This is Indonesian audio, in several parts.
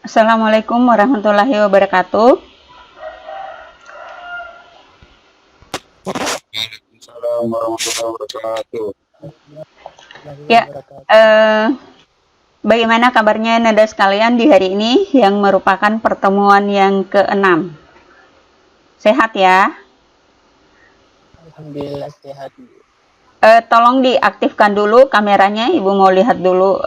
Assalamualaikum warahmatullahi wabarakatuh. Waalaikumsalam warahmatullahi wabarakatuh. Ya, bagaimana kabarnya Nada sekalian di hari ini yang merupakan pertemuan yang ke-6? Sehat ya? Alhamdulillah sehat. Tolong diaktifkan dulu kameranya, Ibu mau lihat dulu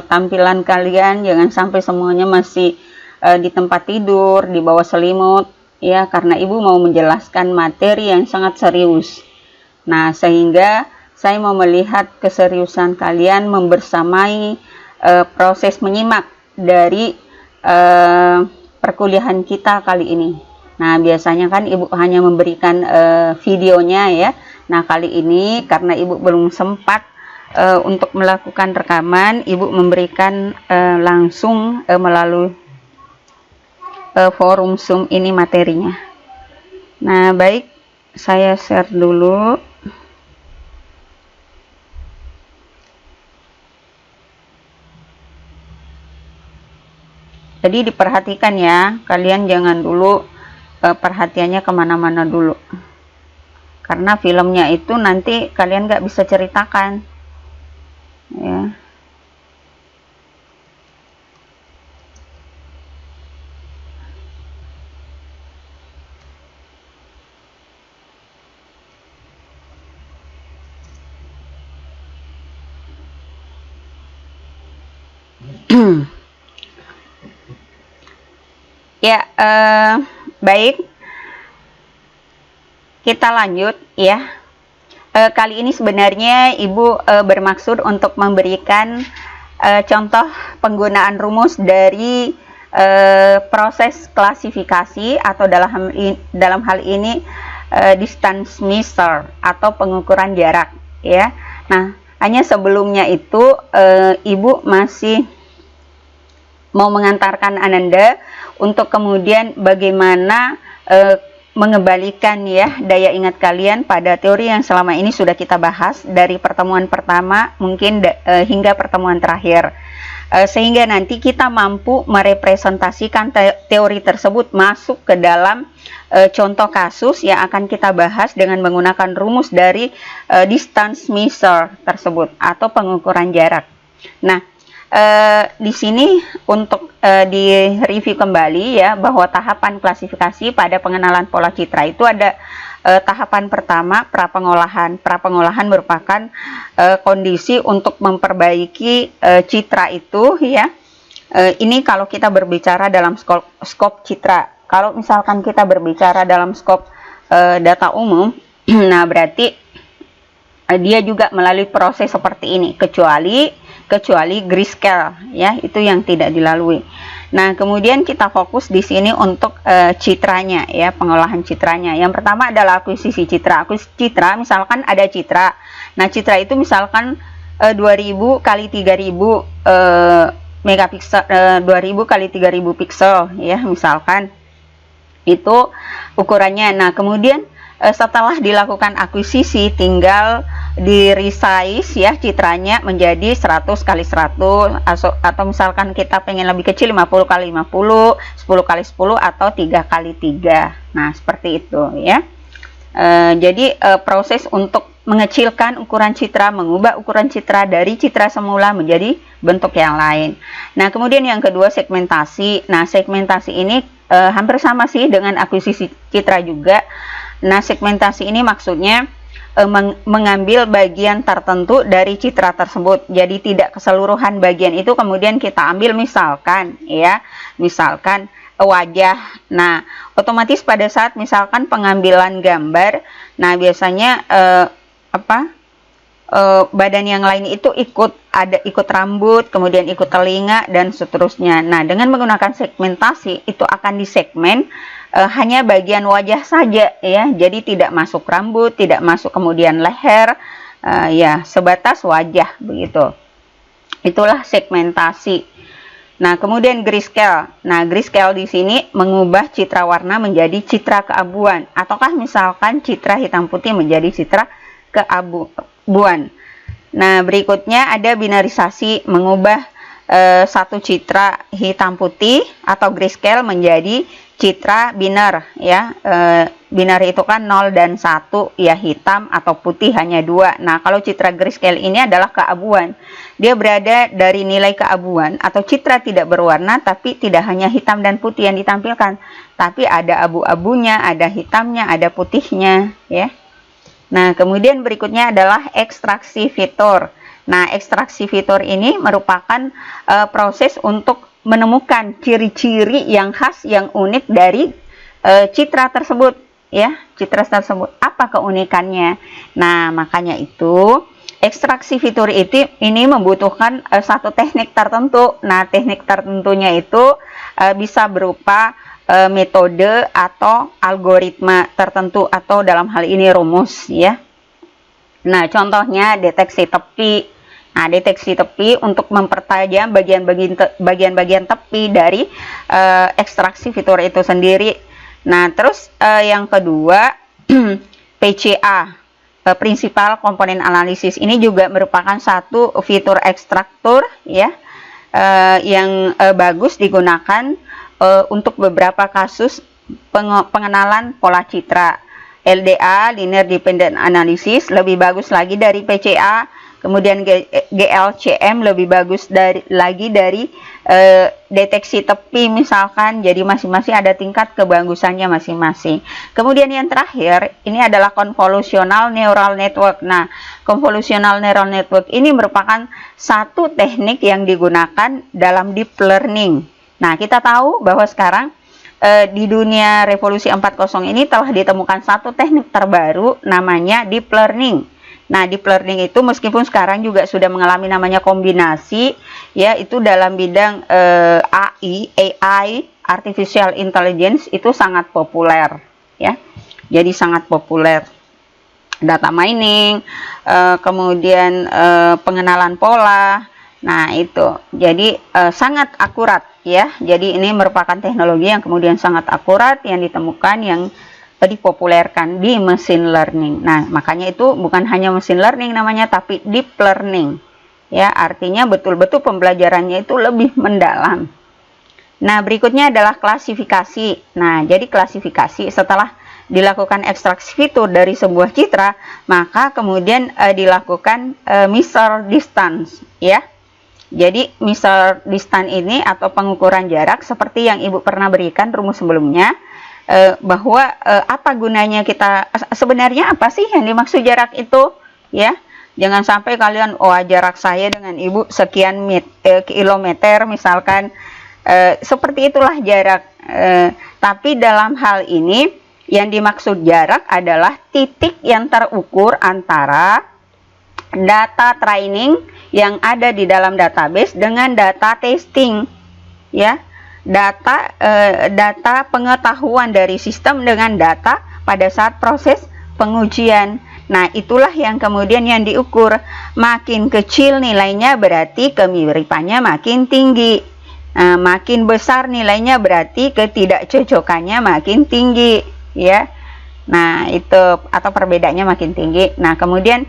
tampilan kalian, jangan sampai semuanya masih di tempat tidur, di bawah selimut, ya, karena Ibu mau menjelaskan materi yang sangat serius. Nah, sehingga saya mau melihat keseriusan kalian membersamai proses menyimak dari perkuliahan kita kali ini. Nah, biasanya kan Ibu hanya memberikan videonya ya. Nah, kali ini karena Ibu belum sempat untuk melakukan rekaman, Ibu memberikan langsung melalui forum Zoom ini materinya. Nah, baik, saya share dulu. Jadi diperhatikan ya, kalian jangan dulu perhatiannya kemana-mana dulu. Karena filmnya itu nanti kalian nggak bisa ceritakan. Ya. Ya, baik. Kita lanjut ya. Kali ini sebenarnya Ibu bermaksud untuk memberikan contoh penggunaan rumus dari proses klasifikasi atau dalam hal ini distance measure atau pengukuran jarak ya. Nah, hanya sebelumnya itu Ibu masih mau mengantarkan Ananda untuk kemudian bagaimana mengembalikan ya daya ingat kalian pada teori yang selama ini sudah kita bahas dari pertemuan pertama mungkin hingga pertemuan terakhir, sehingga nanti kita mampu merepresentasikan teori tersebut masuk ke dalam contoh kasus yang akan kita bahas dengan menggunakan rumus dari distance measure tersebut atau pengukuran jarak. Nah, di sini untuk di review kembali ya bahwa tahapan klasifikasi pada pengenalan pola citra itu ada tahapan pertama prapengolahan. Prapengolahan merupakan kondisi untuk memperbaiki citra itu ya. Ini kalau kita berbicara dalam skop citra. Kalau misalkan kita berbicara dalam skop data umum, nah berarti dia juga melalui proses seperti ini kecuali grayscale ya, itu yang tidak dilalui. Nah, kemudian kita fokus di sini untuk citranya ya, pengolahan citranya. Yang pertama adalah akuisisi citra. Akuisisi citra misalkan ada citra. Nah, citra itu misalkan 2000 kali 3000 megapiksel, 2000 kali 3000 piksel ya, misalkan itu ukurannya. Nah, kemudian setelah dilakukan akuisisi tinggal di resize ya citranya menjadi 100 kali 100 atau misalkan kita pengen lebih kecil 50 kali 50, 10 kali 10 atau 3 kali 3. Nah, seperti itu ya. Jadi proses untuk mengecilkan ukuran citra, mengubah ukuran citra dari citra semula menjadi bentuk yang lain. Nah, kemudian yang kedua segmentasi. Nah, segmentasi ini hampir sama sih dengan akuisisi citra juga. Nah, segmentasi ini maksudnya mengambil bagian tertentu dari citra tersebut. Jadi tidak keseluruhan bagian itu kemudian kita ambil, misalkan ya, misalkan wajah. Nah, otomatis pada saat misalkan pengambilan gambar, nah biasanya badan yang lain itu ikut rambut, kemudian ikut telinga dan seterusnya. Nah, dengan menggunakan segmentasi itu akan disegmen hanya bagian wajah saja ya, jadi tidak masuk rambut, tidak masuk kemudian leher, ya sebatas wajah begitu. Itulah segmentasi. Nah, kemudian grayscale. Nah, grayscale di sini mengubah citra warna menjadi citra keabuan, ataukah misalkan citra hitam putih menjadi citra keabuan. Nah, berikutnya ada binarisasi, mengubah satu citra hitam putih atau grayscale menjadi citra biner ya. Biner itu kan 0 dan 1 ya, hitam atau putih hanya 2. Nah, kalau citra grayscale ini adalah keabuan. Dia berada dari nilai keabuan atau citra tidak berwarna, tapi tidak hanya hitam dan putih yang ditampilkan, tapi ada abu-abunya, ada hitamnya, ada putihnya ya. Nah, kemudian berikutnya adalah ekstraksi fitur. Nah, ekstraksi fitur ini merupakan proses untuk menemukan ciri-ciri yang khas, yang unik dari citra tersebut ya, citra tersebut. Apa keunikannya? Nah, makanya itu ekstraksi fitur ini membutuhkan satu teknik tertentu. Nah, teknik tertentunya itu bisa berupa metode atau algoritma tertentu, atau dalam hal ini rumus ya. Nah, contohnya deteksi tepi. Nah, deteksi tepi untuk mempertajam bagian-bagian tepi dari ekstraksi fitur itu sendiri. Nah, terus yang kedua PCA, Principal Component Analysis, ini juga merupakan satu fitur ekstraktor ya, yang bagus digunakan untuk beberapa kasus pengenalan pola citra. LDA, Linear Dependent Analysis, lebih bagus lagi dari PCA. Kemudian GLCM lebih bagus lagi dari deteksi tepi misalkan. Jadi masing-masing ada tingkat kebagusannya masing-masing. Kemudian yang terakhir ini adalah Convolutional Neural Network. Nah, Convolutional Neural Network ini merupakan satu teknik yang digunakan dalam deep learning. Nah, kita tahu bahwa sekarang di dunia revolusi 4.0 ini telah ditemukan satu teknik terbaru namanya deep learning. Nah, deep learning itu meskipun sekarang juga sudah mengalami namanya kombinasi, ya, itu dalam bidang AI, Artificial Intelligence, itu sangat populer, ya. Jadi sangat populer. Data mining, kemudian pengenalan pola. Nah, itu. Jadi sangat akurat, ya. Jadi ini merupakan teknologi yang kemudian sangat akurat yang ditemukan, yang dipopulerkan di machine learning. Nah, makanya itu bukan hanya machine learning namanya, tapi deep learning. Ya, artinya betul-betul pembelajarannya itu lebih mendalam. Nah, berikutnya adalah klasifikasi. Nah, jadi klasifikasi setelah dilakukan ekstraksi fitur dari sebuah citra, maka kemudian dilakukan measure distance, ya. Jadi measure distance ini atau pengukuran jarak seperti yang Ibu pernah berikan rumus sebelumnya, bahwa apa gunanya kita, sebenarnya apa sih yang dimaksud jarak itu, ya. Jangan sampai kalian, oh jarak saya dengan Ibu sekian kilometer misalkan, seperti itulah jarak. Tapi dalam hal ini yang dimaksud jarak adalah titik yang terukur antara data training yang ada di dalam database dengan data testing, ya. Data pengetahuan dari sistem dengan data pada saat proses pengujian. Nah, itulah yang kemudian yang diukur. Makin kecil nilainya berarti kemiripannya makin tinggi. Makin besar nilainya berarti ketidakcocokannya makin tinggi, ya. Nah, itu atau perbedaannya makin tinggi. Nah, kemudian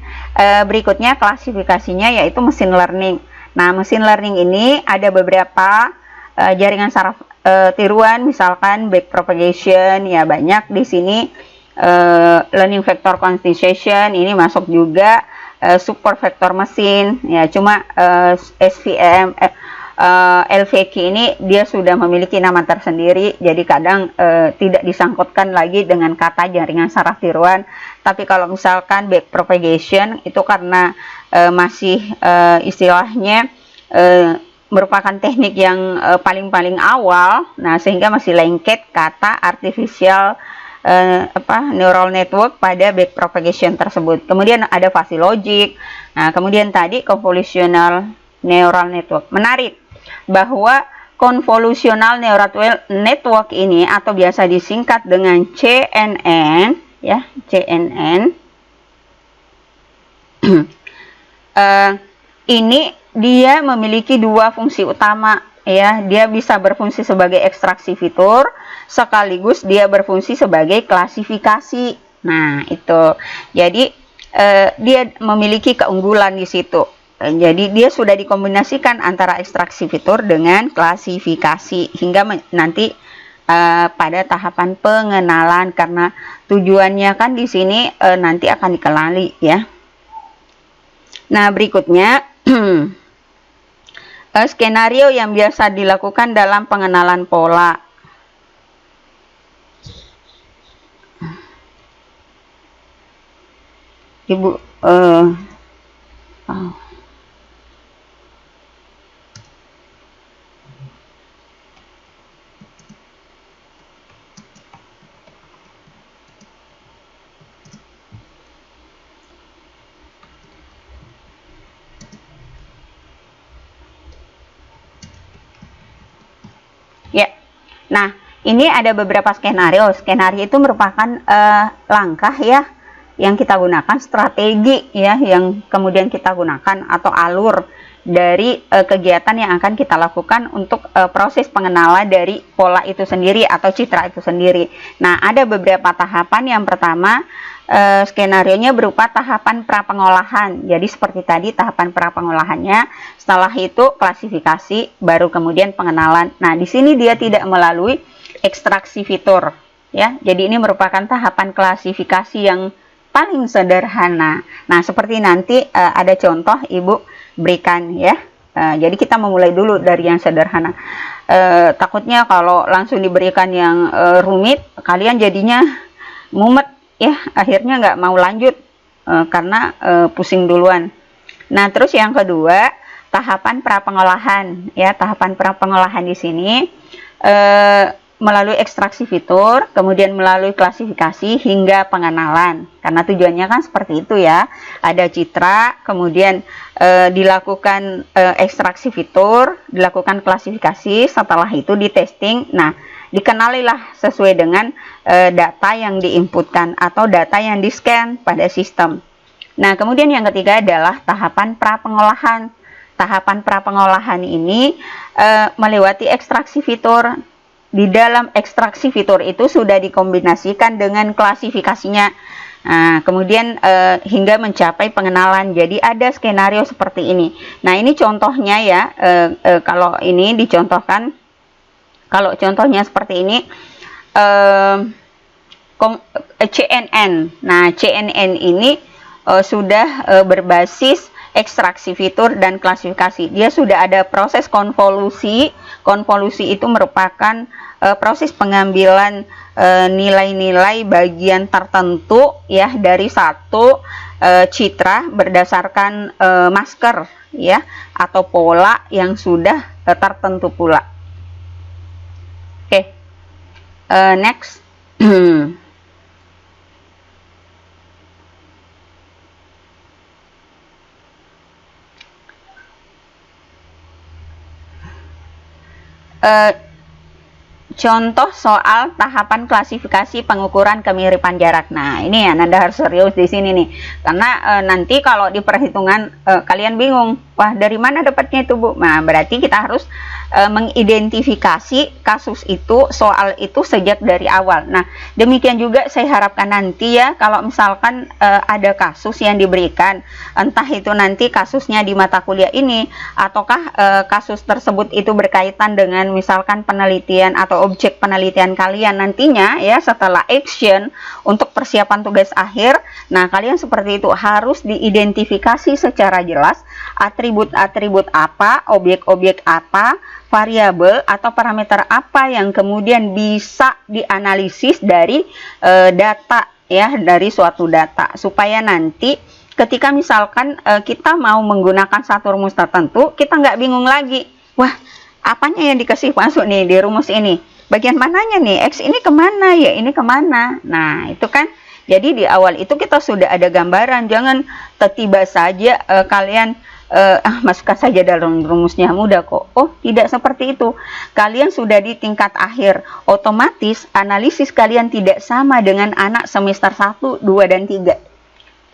berikutnya klasifikasinya yaitu machine learning. Nah, machine learning ini ada beberapa jaringan saraf tiruan, misalkan backpropagation, ya banyak di sini. Learning vector quantization ini masuk juga, super vector machine, ya cuma SVM LVQ ini dia sudah memiliki nama tersendiri, jadi kadang tidak disangkutkan lagi dengan kata jaringan saraf tiruan. Tapi kalau misalkan backpropagation itu karena masih istilahnya merupakan teknik yang paling awal, nah sehingga masih lengket kata artificial neural network pada backpropagation tersebut. Kemudian ada fuzzy logic. Nah, kemudian tadi convolutional neural network. Menarik bahwa convolutional neural network ini atau biasa disingkat dengan CNN, ya, CNN. Ini dia memiliki dua fungsi utama, ya. Dia bisa berfungsi sebagai ekstraksi fitur, sekaligus dia berfungsi sebagai klasifikasi. Nah, itu. Jadi dia memiliki keunggulan di situ. Jadi dia sudah dikombinasikan antara ekstraksi fitur dengan klasifikasi hingga nanti pada tahapan pengenalan, karena tujuannya kan di sini nanti akan dikenali ya. Nah, berikutnya skenario yang biasa dilakukan dalam pengenalan pola. Ibu ya. Nah, ini ada beberapa skenario. Skenario itu merupakan langkah ya yang kita gunakan, strategi ya yang kemudian kita gunakan, atau alur dari kegiatan yang akan kita lakukan untuk proses pengenalan dari pola itu sendiri atau citra itu sendiri. Nah, ada beberapa tahapan. Yang pertama, skenarionya berupa tahapan prapengolahan. Jadi seperti tadi tahapan prapengolahannya, setelah itu klasifikasi, baru kemudian pengenalan. Nah, di sini dia tidak melalui ekstraksi fitur ya. Jadi ini merupakan tahapan klasifikasi yang paling sederhana. Nah, seperti nanti ada contoh Ibu berikan ya. Jadi kita memulai dulu dari yang sederhana. Takutnya kalau langsung diberikan yang rumit, kalian jadinya mumet ya, akhirnya nggak mau lanjut karena pusing duluan. Nah, terus yang kedua, tahapan prapengolahan ya. Tahapan prapengolahan di sini melalui ekstraksi fitur, kemudian melalui klasifikasi hingga pengenalan. Karena tujuannya kan seperti itu ya. Ada citra, kemudian dilakukan ekstraksi fitur, dilakukan klasifikasi, setelah itu di testing. Nah, dikenalilah sesuai dengan data yang diinputkan atau data yang di-scan pada sistem. Nah, kemudian yang ketiga adalah tahapan prapengolahan. Tahapan prapengolahan ini melewati ekstraksi fitur. Di dalam ekstraksi fitur itu sudah dikombinasikan dengan klasifikasinya. Nah, kemudian hingga mencapai pengenalan. Jadi ada skenario seperti ini. Nah, ini contohnya ya. Kalau ini dicontohkan, kalau contohnya seperti ini, CNN. Nah, CNN ini sudah berbasis ekstraksi fitur dan klasifikasi. Dia sudah ada proses konvolusi. Konvolusi itu merupakan proses pengambilan nilai-nilai bagian tertentu ya dari satu citra berdasarkan masker ya, atau pola yang sudah tertentu pula. Oke. Next. Contoh soal tahapan klasifikasi pengukuran kemiripan jarak. Nah, ini ya, Anda harus serius di sini nih, karena nanti kalau di perhitungan kalian bingung, wah dari mana dapatnya itu Bu? Nah, berarti kita harus mengidentifikasi kasus itu, soal itu sejak dari awal. Nah, demikian juga saya harapkan nanti ya, kalau misalkan ada kasus yang diberikan, entah itu nanti kasusnya di mata kuliah ini, ataukah kasus tersebut itu berkaitan dengan misalkan penelitian atau objek penelitian kalian nantinya ya, setelah action untuk persiapan tugas akhir. Nah, kalian seperti itu harus diidentifikasi secara jelas atribut-atribut apa, objek-objek apa, variabel atau parameter apa yang kemudian bisa dianalisis dari data ya, dari suatu data, supaya nanti ketika misalkan kita mau menggunakan satu rumus tertentu, kita nggak bingung lagi, wah apanya yang dikasih masuk nih di rumus ini, bagian mananya nih, X ini kemana ya, ini kemana. Nah, itu kan jadi di awal itu kita sudah ada gambaran, jangan tiba-tiba saja kalian masukkan saja dalam rumusnya, mudah kok. Oh, tidak seperti itu. Kalian sudah di tingkat akhir, otomatis analisis kalian tidak sama dengan anak semester 1, 2, dan 3.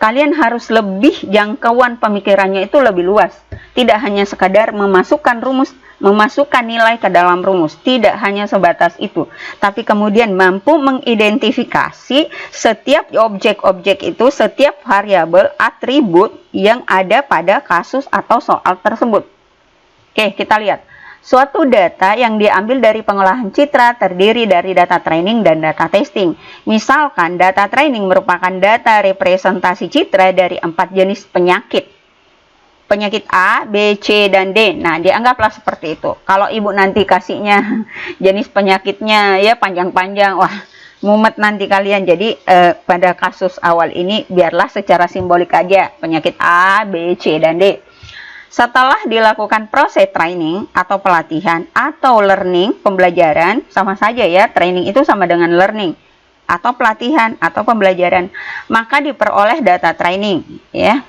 Kalian harus lebih, jangkauan pemikirannya itu lebih luas. Tidak hanya sekadar memasukkan rumus memasukkan nilai ke dalam rumus. Tidak hanya sebatas itu, tapi kemudian mampu mengidentifikasi setiap objek-objek itu, setiap variabel atribut yang ada pada kasus atau soal tersebut. Oke, kita lihat. Suatu data yang diambil dari pengolahan citra terdiri dari data training dan data testing. Misalkan data training merupakan data representasi citra dari 4 jenis penyakit. Penyakit A, B, C, dan D. Nah, dianggaplah seperti itu. Kalau ibu nanti kasihnya jenis penyakitnya ya panjang-panjang, wah mumet nanti kalian. Jadi pada kasus awal ini biarlah secara simbolik aja. Penyakit A, B, C, dan D. Setelah dilakukan proses training atau pelatihan atau learning, pembelajaran, sama saja ya, training itu sama dengan learning atau pelatihan atau pembelajaran, maka diperoleh data training ya.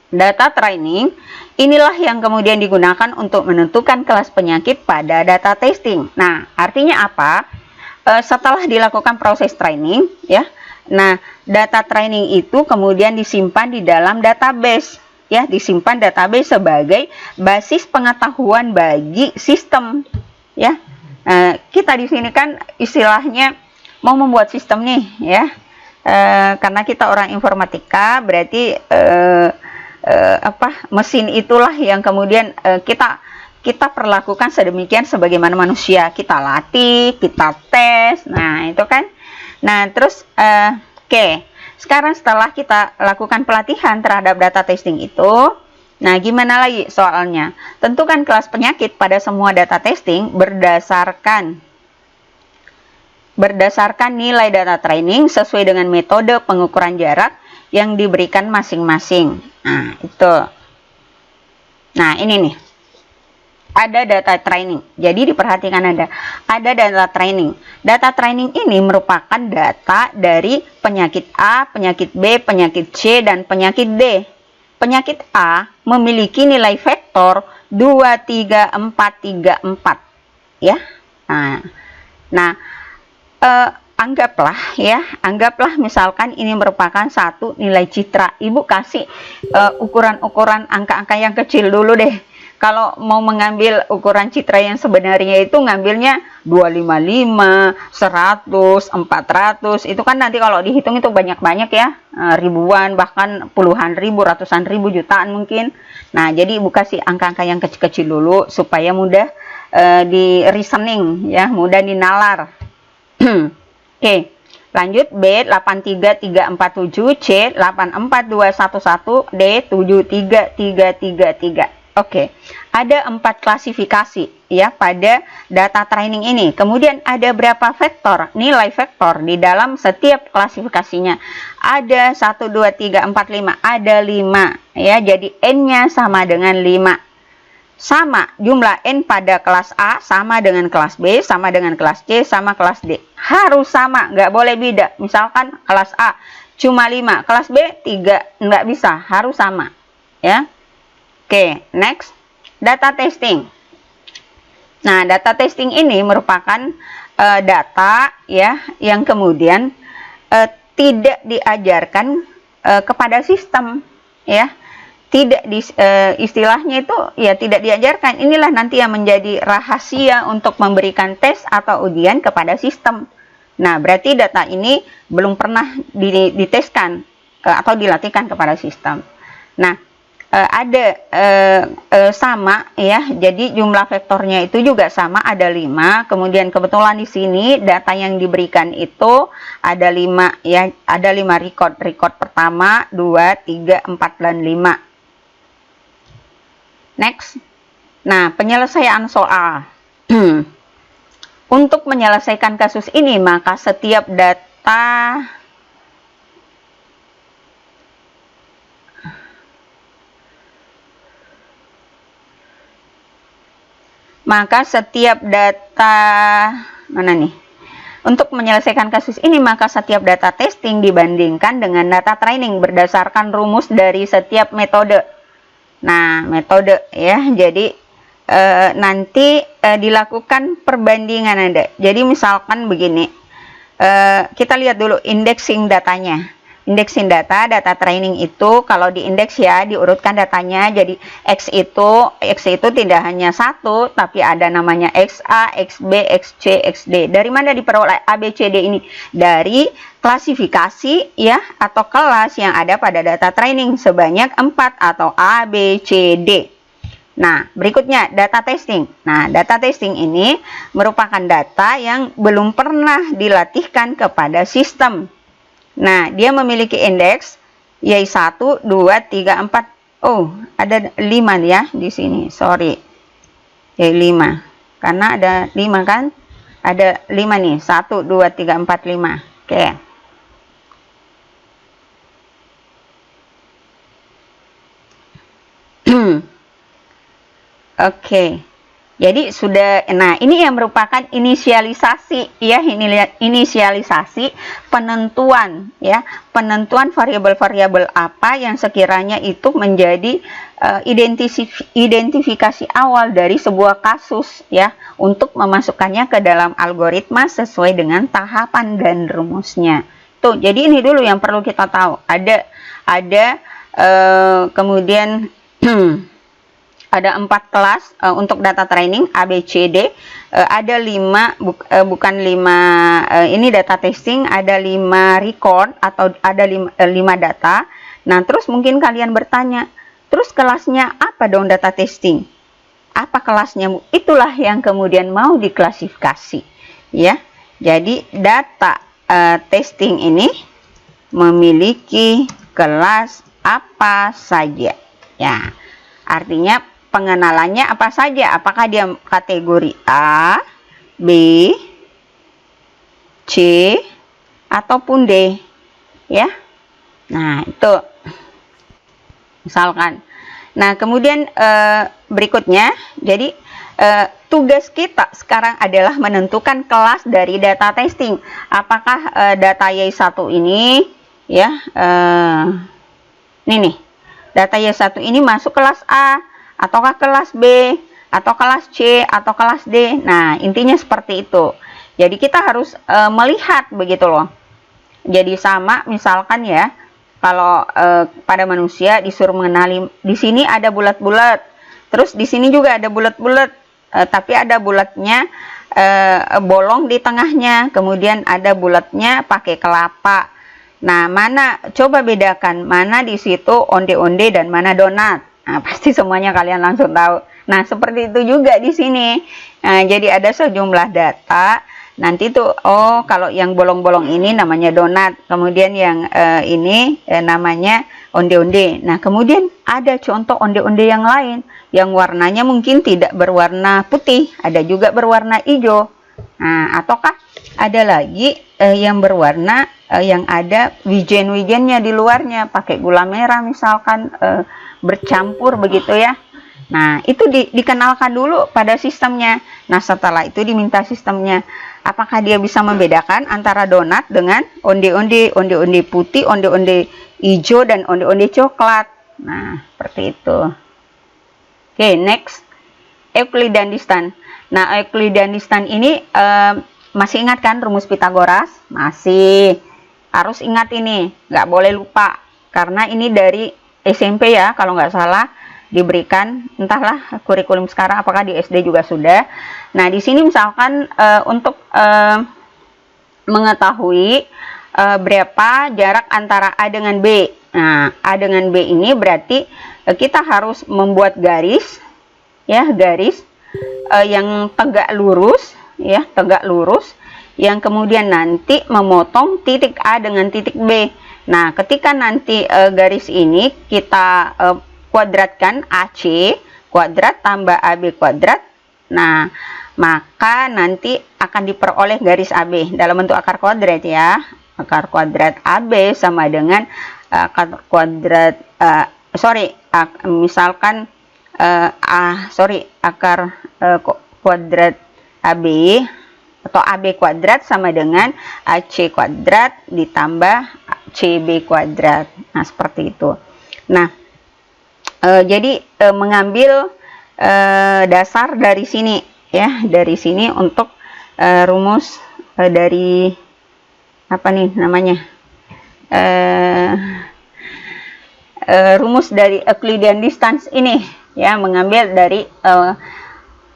Data training inilah yang kemudian digunakan untuk menentukan kelas penyakit pada data testing. Nah, artinya apa? Setelah dilakukan proses training ya. Nah, data training itu kemudian disimpan di dalam database. Ya, disimpan database sebagai basis pengetahuan bagi sistem ya. Kita di sini kan istilahnya mau membuat sistem nih ya, karena kita orang informatika, berarti mesin itulah yang kemudian kita perlakukan sedemikian sebagaimana manusia, kita latih, kita tes. Nah itu kan. Nah terus oke. Sekarang setelah kita lakukan pelatihan terhadap data testing itu, nah gimana lagi soalnya? Tentukan kelas penyakit pada semua data testing berdasarkan nilai data training sesuai dengan metode pengukuran jarak yang diberikan masing-masing. Nah, itu. Nah, ini nih. Ada data training. Jadi diperhatikan ada data training. Data training ini merupakan data dari penyakit A, penyakit B, penyakit C, dan penyakit D. Penyakit A memiliki nilai vektor 2, 3, 4, 3, 4. Ya. Nah, anggaplah misalkan ini merupakan satu nilai citra. Ibu kasih ukuran-ukuran angka-angka yang kecil dulu deh. Kalau mau mengambil ukuran citra yang sebenarnya itu ngambilnya 255, 100, 400. Itu kan nanti kalau dihitung itu banyak-banyak ya. Ribuan, bahkan puluhan ribu, ratusan ribu, jutaan mungkin. Nah, jadi ibu kasih angka-angka yang kecil-kecil dulu supaya mudah di reasoning ya, mudah dinalar. Oke, lanjut. B 83347, C 84211, D 73333. Oke, ada 4 klasifikasi ya pada data training ini. Kemudian ada berapa vektor, nilai vektor di dalam setiap klasifikasinya. Ada 1, 2, 3, 4, 5, ada 5 ya. Jadi N-nya sama dengan 5. Sama, jumlah N pada kelas A sama dengan kelas B, sama dengan kelas C, sama kelas D. Harus sama, nggak boleh beda. Misalkan kelas A cuma 5, kelas B 3, nggak bisa, harus sama ya. Oke, next, data testing. Nah, data testing ini merupakan data ya yang kemudian tidak diajarkan kepada sistem ya. Tidak istilahnya itu ya tidak diajarkan. Inilah nanti yang menjadi rahasia untuk memberikan tes atau ujian kepada sistem. Nah, berarti data ini belum pernah diteskan atau dilatihkan kepada sistem. Nah, ada sama ya, jadi jumlah vektornya itu juga sama, ada 5. Kemudian kebetulan di sini data yang diberikan itu ada 5 ya, ada 5 record pertama, 2, 3, 4, dan 5. Next. Nah, penyelesaian soal. Untuk menyelesaikan kasus ini, maka setiap data mana nih? Untuk menyelesaikan kasus ini, maka setiap data testing dibandingkan dengan data training berdasarkan rumus dari setiap metode. Nah, metode ya. Jadi nanti dilakukan perbandingan ada. Jadi misalkan begini. Kita lihat dulu indexing datanya. indeksin data training itu kalau di indeks ya diurutkan datanya. Jadi X itu tidak hanya satu, tapi ada namanya XA, XB, XC, XD. Dari mana diperoleh A, B, C, D ini? Dari klasifikasi ya atau kelas yang ada pada data training sebanyak 4 atau A, B, C, D. Nah, berikutnya data testing. Nah, data testing ini merupakan data yang belum pernah dilatihkan kepada sistem. Nah, dia memiliki indeks yaitu 1, 2, 3, 4. Oh, ada 5 ya di sini. Sorry. Ya 5. Karena ada 5 kan? Ada 5 nih. 1, 2, 3, 4, 5. Oke. Oke, jadi sudah. Nah, ini yang merupakan inisialisasi ya, ini lihat inisialisasi penentuan ya, penentuan variabel-variabel apa yang sekiranya itu menjadi identifikasi awal dari sebuah kasus ya, untuk memasukkannya ke dalam algoritma sesuai dengan tahapan dan rumusnya. Tuh, jadi ini dulu yang perlu kita tahu. Kemudian ada 4 kelas untuk data training A, B, C, D. Ada 5 bukan 5 ini data testing, ada 5 record atau ada 5 data. Nah, terus mungkin kalian bertanya, terus kelasnya apa dong data testing? Apa kelasnya? Itulah yang kemudian mau diklasifikasi ya. Jadi data testing ini memiliki kelas apa saja ya. Artinya pengenalannya apa saja? Apakah dia kategori A, B, C, ataupun D? Ya. Nah, itu misalkan. Nah, kemudian berikutnya, jadi tugas kita sekarang adalah menentukan kelas dari data testing. Apakah data Y1 ini ya, ini nih. Data Y1 ini masuk kelas A, ataukah kelas B, atau kelas C, atau kelas D. Nah, intinya seperti itu. Jadi kita harus melihat begitu loh. Jadi sama misalkan ya, kalau pada manusia disuruh mengenali, di sini ada bulat-bulat, terus di sini juga ada bulat-bulat, tapi ada bulatnya bolong di tengahnya, kemudian ada bulatnya pakai kelapa. Nah, mana coba bedakan mana di situ onde-onde dan mana donat. Nah, pasti semuanya kalian langsung tahu. Nah, seperti itu juga di sini. Nah, jadi ada sejumlah data. Nanti tuh, oh kalau yang bolong-bolong ini namanya donat. Kemudian yang ini namanya onde-onde. Nah, kemudian ada contoh onde-onde yang lain. Yang warnanya mungkin tidak berwarna putih. Ada juga berwarna hijau. Nah, ataukah ada lagi yang berwarna yang ada wijen-wijennya di luarnya. Pakai gula merah misalkan. Bercampur begitu ya. Nah, itu dikenalkan dulu pada sistemnya. Nah, setelah itu diminta sistemnya apakah dia bisa membedakan antara donat dengan onde-onde, onde-onde putih, onde-onde hijau, dan onde-onde coklat. Nah, seperti itu. Oke, next, Euclidean. Nah, Euclidean ini masih ingat kan rumus Pitagoras? Masih. Harus ingat ini, nggak boleh lupa. Karena ini dari SMP ya, kalau nggak salah diberikan, entahlah kurikulum sekarang apakah di SD juga sudah. Nah, di sini misalkan untuk mengetahui berapa jarak antara A dengan B. Nah, A dengan B ini berarti kita harus membuat garis ya, garis yang tegak lurus ya, tegak lurus, yang kemudian nanti memotong titik A dengan titik B. Nah, ketika nanti garis ini kita kuadratkan, AC kuadrat tambah AB kuadrat, nah maka nanti akan diperoleh garis AB dalam bentuk akar kuadrat ya. Akar kuadrat AB sama dengan akar kuadrat misalkan akar kuadrat AB atau AB kuadrat sama dengan AC kuadrat ditambah CB kuadrat. Nah, seperti itu. Nah, jadi mengambil dasar dari sini ya, dari sini untuk rumus dari apa nih namanya, eh, rumus dari Euclidean distance ini ya, mengambil dari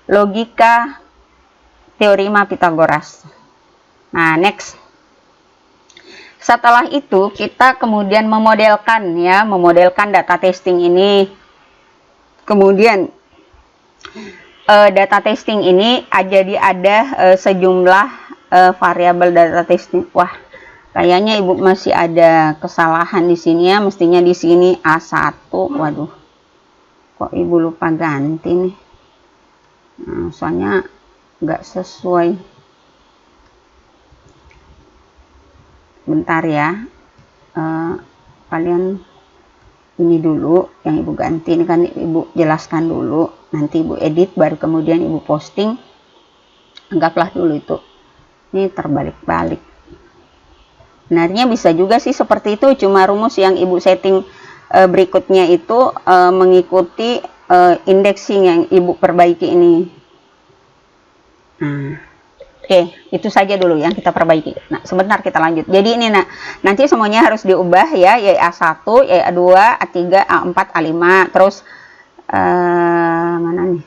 logika teorema Pythagoras. Nah, next. Setelah itu kita kemudian memodelkan ya, memodelkan data testing ini. Kemudian data testing ini jadi ada sejumlah variabel data testing. Wah, kayaknya Ibu masih ada kesalahan di sini ya. Mestinya di sini A1. Waduh. Kok Ibu lupa ganti nih? Nah, soalnya nggak sesuai. Bentar ya, kalian ini dulu yang Ibu ganti, ini kan Ibu jelaskan dulu, nanti Ibu edit baru kemudian Ibu posting. Anggaplah dulu itu ini terbalik-balik. Sebenarnya bisa juga sih seperti itu, cuma rumus yang Ibu setting berikutnya itu mengikuti indexing yang Ibu perbaiki ini. Nah, oke, itu saja dulu yang kita perbaiki. Nah, sebentar kita lanjut. Jadi ini nanti semuanya harus diubah ya, yaitu A1, yaitu A2, A3, A4, A5. Terus mana nih?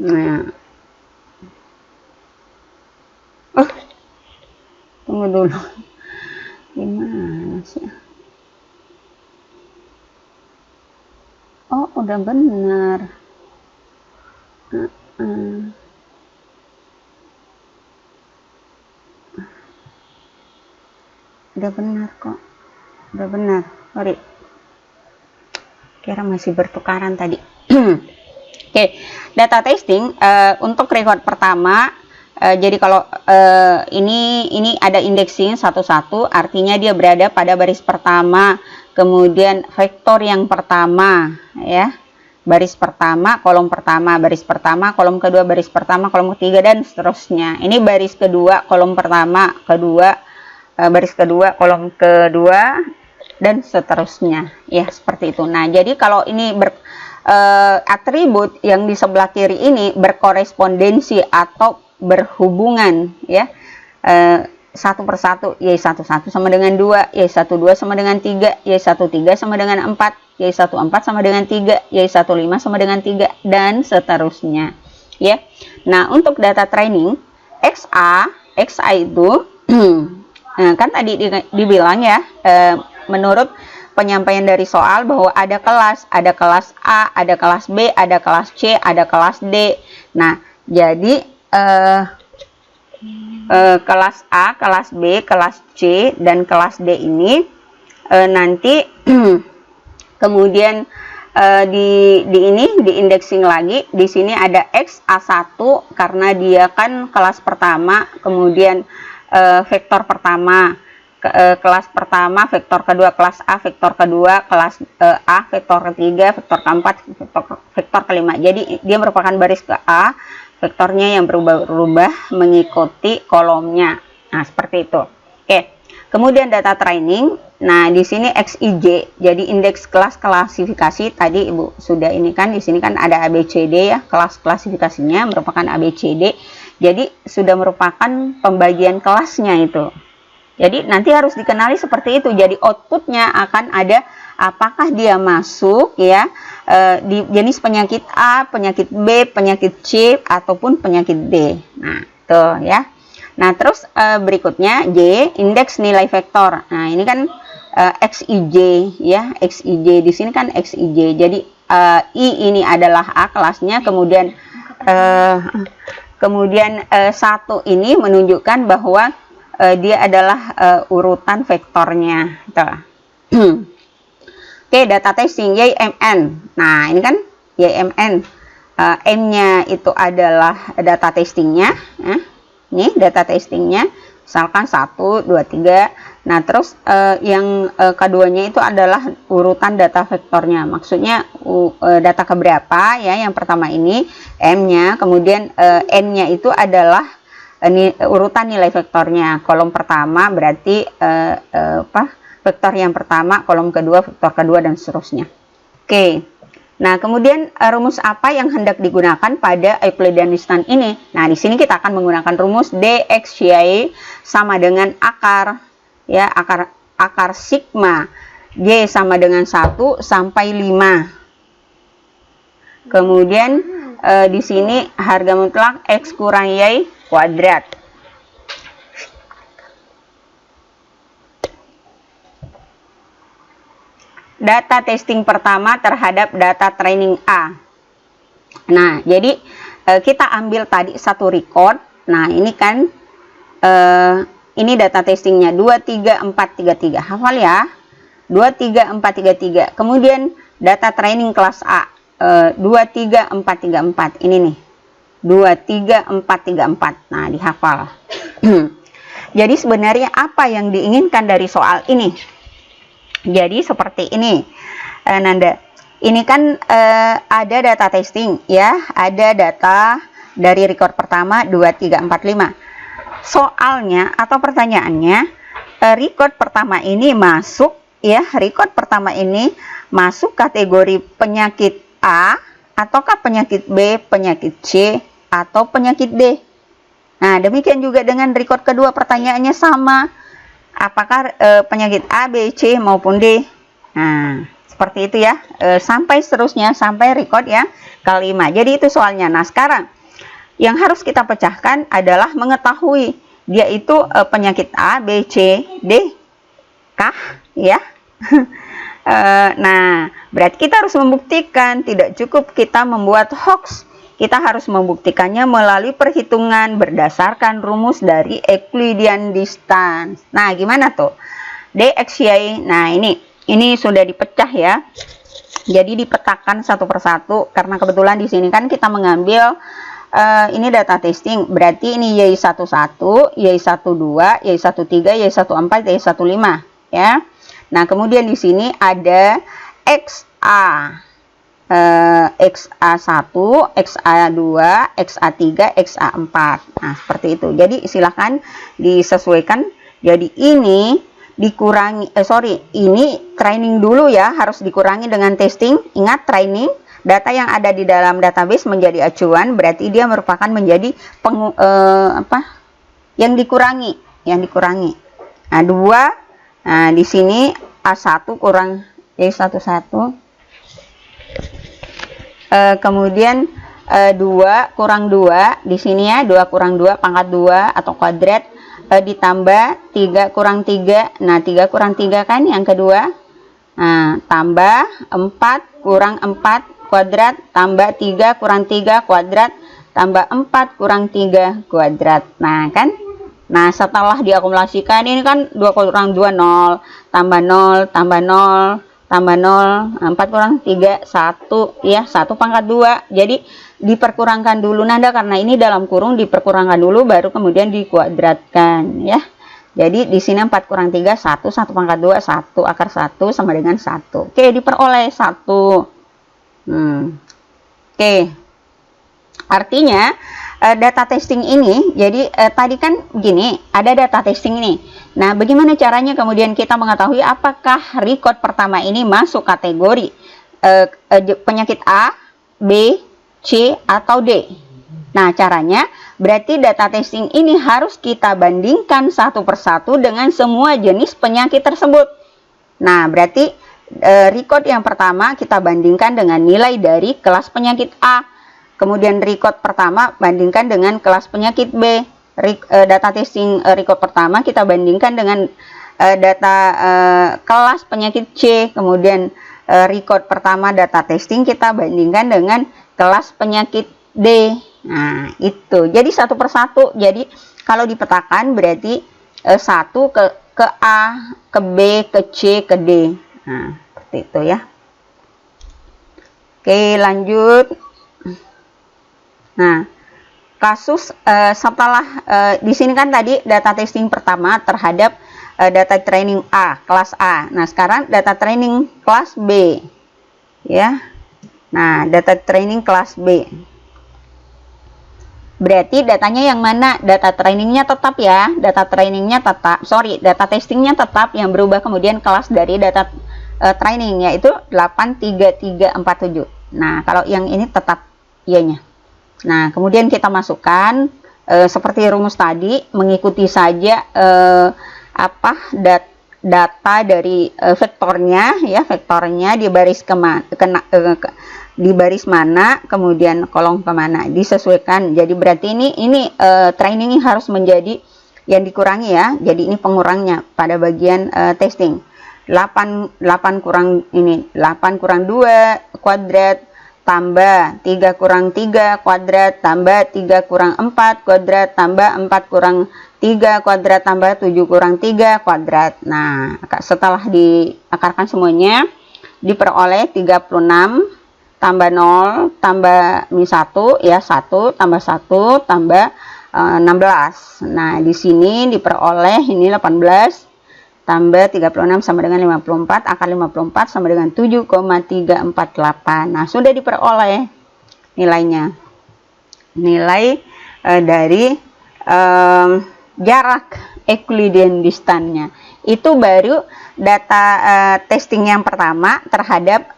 Nah. Tunggu dulu. Gimana sih? Oh, udah benar. Udah benar kok, udah benar. Sorry, kira masih bertukaran tadi. Oke, data testing untuk record pertama. Jadi kalau ini ada indexing satu-satu, artinya dia berada pada baris pertama, kemudian vektor yang pertama ya, baris pertama, kolom pertama, baris pertama, kolom kedua, baris pertama, kolom ketiga, dan seterusnya. Ini baris kedua, kolom pertama, kedua, baris kedua, kolom kedua, dan seterusnya ya, seperti itu. Nah, jadi kalau ini atribut yang di sebelah kiri ini berkorespondensi atau berhubungan ya, satu persatu, Y11 sama dengan 2, Y12 sama dengan 3, Y13 sama dengan 4, Y14 sama dengan 3, Y15 sama dengan 3, dan seterusnya ya. Nah, untuk data training XA itu kan tadi dibilang ya, menurut penyampaian dari soal bahwa ada kelas A, ada kelas B, ada kelas C, ada kelas D. Nah, jadi kelas A, kelas B, kelas C, dan kelas D ini nanti kemudian di indexing lagi. Di sini ada X A1 karena dia kan kelas pertama, kemudian vektor pertama, kelas pertama, vektor kedua kelas A, vektor kedua kelas A, vektor ketiga, vektor keempat, vektor kelima. Jadi dia merupakan baris ke A, vektornya yang berubah-ubah mengikuti kolomnya. Nah, seperti itu. Oke. Kemudian data training. Nah, di sini XIJ, jadi indeks kelas klasifikasi. Tadi Ibu sudah ini kan, di sini kan ada ABCD ya, kelas klasifikasinya merupakan ABCD. Jadi sudah merupakan pembagian kelasnya itu. Jadi nanti harus dikenali seperti itu. Jadi outputnya akan ada apakah dia masuk ya di jenis penyakit A, penyakit B, penyakit C, ataupun penyakit D. Nah, tuh ya. Nah, terus berikutnya J, indeks nilai vektor. Nah, ini kan XIJ ya, XIJ di sini kan XIJ. Jadi I ini adalah A kelasnya, kemudian satu ini menunjukkan bahwa dia adalah urutan vektornya. Oke, data testing YMN. Nah, ini kan YMN. M-nya itu adalah data testingnya. Ini data testingnya. Misalkan 1, 2, 3. Nah, terus yang keduanya itu adalah urutan data vektornya. Maksudnya data keberapa ya? Yang pertama ini M-nya, kemudian N-nya itu adalah urutan nilai vektornya. Kolom pertama berarti vektor yang pertama, kolom kedua, vektor kedua, dan seterusnya. Oke. Nah, kemudian rumus apa yang hendak digunakan pada Euclidean distance ini? Nah, di sini kita akan menggunakan rumus dxy sama dengan akar, ya, akar sigma y sama dengan 1 sampai 5. Kemudian di sini harga mutlak x kurang y kuadrat. Data testing pertama terhadap data training A. Nah, jadi kita ambil tadi satu record. Nah, ini kan ini data testingnya 23433. Hafal ya. 23433. Kemudian data training kelas A 23434. Ini nih. 23434. Nah, dihafal. Jadi sebenarnya apa yang diinginkan dari soal ini? Jadi seperti ini, Nanda. Ini kan ada data testing, ya, ada data dari record pertama 2345. Soalnya atau pertanyaannya, record pertama ini masuk, ya, record pertama ini masuk kategori penyakit A, ataukah penyakit B, penyakit C, atau penyakit D. Nah, demikian juga dengan record kedua, pertanyaannya sama. Apakah penyakit A, B, C maupun D? Nah, seperti itu ya. Sampai seterusnya, sampai record yang kelima. Jadi itu soalnya. Nah, sekarang yang harus kita pecahkan adalah mengetahui dia itu penyakit A, B, C, D kah? Ya. Nah, berarti kita harus membuktikan. Tidak cukup kita membuat hoax. Kita harus membuktikannya melalui perhitungan berdasarkan rumus dari Euclidean distance. Nah, gimana tuh? dxy. Nah, ini sudah dipecah ya. Jadi dipetakan satu persatu karena kebetulan di sini kan kita mengambil ini data testing. Berarti ini y11, y12, y13, y14, y15 ya. Nah, kemudian di sini ada XA. XA1, XA2, XA3, XA4. Nah, seperti itu. Jadi silakan disesuaikan. Jadi ini dikurangi, ini training dulu ya, harus dikurangi dengan testing. Ingat, training, data yang ada di dalam database menjadi acuan, berarti dia merupakan menjadi yang dikurangi. Nah, 2. Nah, di sini A1 kurang Y11. Kemudian 2 kurang 2 di sini ya, 2 kurang 2 pangkat 2 atau kuadrat, ditambah 3 kurang 3. Nah, 3 kurang 3 kan yang kedua. Nah, tambah 4 kurang 4 kuadrat, tambah 3 kurang 3 kuadrat, tambah 4 kurang 3 kuadrat. Nah, kan? Nah, setelah diakumulasikan ini kan 2 kurang 2 0, tambah 0, tambah 0, tambah 0, 4 kurang 3, 1, ya, 1 pangkat 2. Jadi, diperkurangkan dulu, Nanda, karena ini dalam kurung, diperkurangkan dulu, baru kemudian dikuadratkan, ya. Jadi, di sini 4 kurang 3, 1, 1 pangkat 2, 1, akar 1 sama dengan 1. Oke, diperoleh 1. Oke. Artinya, data testing ini, jadi tadi kan gini, ada data testing ini. Nah, bagaimana caranya kemudian kita mengetahui apakah record pertama ini masuk kategori penyakit A, B, C, atau D? Nah, caranya berarti data testing ini harus kita bandingkan satu persatu dengan semua jenis penyakit tersebut. Nah, berarti record yang pertama kita bandingkan dengan nilai dari kelas penyakit A. Kemudian record pertama bandingkan dengan kelas penyakit B. Data testing record pertama kita bandingkan dengan data kelas penyakit C. Kemudian record pertama data testing kita bandingkan dengan kelas penyakit D. Nah, itu. Jadi satu persatu. Jadi kalau dipetakan berarti satu ke A, ke B, ke C, ke D. Nah, seperti itu ya. Oke, lanjut. Nah, kasus setelah di sini kan tadi data testing pertama terhadap data training A, kelas A. Nah, sekarang data training kelas B. Ya. Nah, data training kelas B. Berarti datanya yang mana? Data trainingnya tetap ya. Data trainingnya tetap. Data testingnya tetap, yang berubah kemudian kelas dari data training, yaitu 83347. Nah, kalau yang ini tetap Y-nya. Nah, kemudian kita masukkan seperti rumus tadi, mengikuti saja data dari vektornya, ya, vektornya di baris di baris mana, kemudian kolom kemana, disesuaikan. Jadi berarti ini training harus menjadi yang dikurangi, ya. Jadi ini pengurangnya pada bagian testing. 8 kurang 2 kuadrat tambah 3 kurang 3 kuadrat tambah 3 kurang 4 kuadrat tambah 4 kurang 3 kuadrat tambah 7 kurang 3 kuadrat. Nah, setelah diakarkan semuanya, diperoleh 36 tambah 0 tambah min 1, ya, 1 tambah 1 tambah 16. Nah, di sini diperoleh ini 18 tambah 36 sama dengan 54, akar 54 sama dengan 7,348. Nah, sudah diperoleh nilainya. Nilai dari jarak Euclidean distance-nya. Itu baru data testing yang pertama terhadap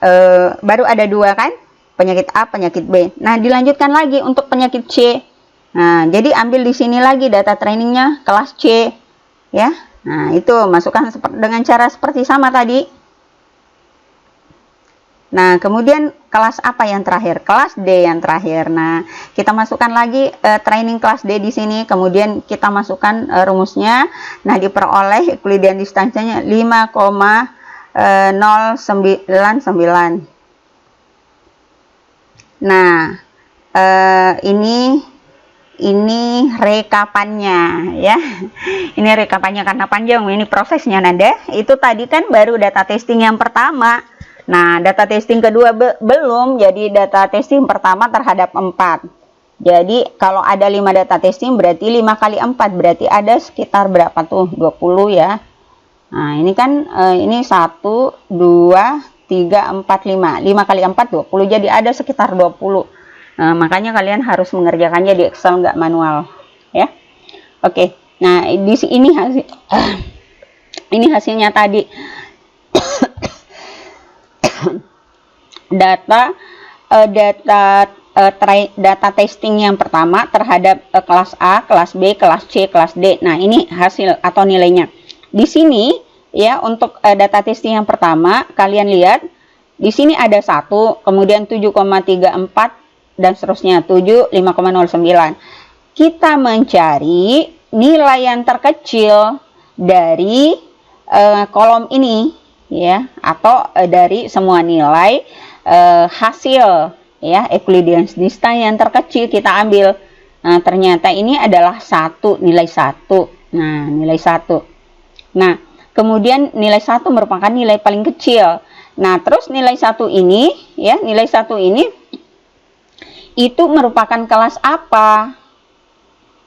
baru ada 2 kan? Penyakit A, penyakit B. Nah, dilanjutkan lagi untuk penyakit C. Nah, jadi ambil di sini lagi data trainingnya kelas C, ya. Nah, itu masukkan dengan cara seperti sama tadi. Nah, kemudian kelas apa yang terakhir? Kelas D yang terakhir. Nah, kita masukkan lagi training kelas D di sini. Kemudian kita masukkan rumusnya. Nah, diperoleh Euclidean distance-nya 5,099. Nah, ini rekapannya, ya. Ini rekapannya karena panjang, ini prosesnya Nanda. Itu tadi kan baru data testing yang pertama. Nah, data testing kedua belum. Jadi data testing pertama terhadap 4. Jadi kalau ada 5 data testing berarti 5 kali 4 berarti ada sekitar berapa tuh? 20, ya. Nah, ini kan ini 1 2 3 4 5. 5 kali 4 20. Jadi ada sekitar 20. Nah, makanya kalian harus mengerjakannya di Excel, nggak manual, ya. Oke. Nah, ini hasilnya tadi. data testing yang pertama terhadap kelas A, kelas B, kelas C, kelas D. Nah, ini hasil atau nilainya. Di sini, ya, untuk data testing yang pertama, kalian lihat di sini ada 1, kemudian 7,34 dan seterusnya, 7, 5,09. Kita mencari nilai yang terkecil dari kolom ini, ya, atau dari semua nilai hasil, ya, Euclidean distance yang terkecil kita ambil. Nah, ternyata ini adalah nilai 1. Nah, nilai 1. Nah, kemudian nilai 1 merupakan nilai paling kecil. Nah, terus nilai 1 ini, ya, nilai 1 ini itu merupakan kelas apa?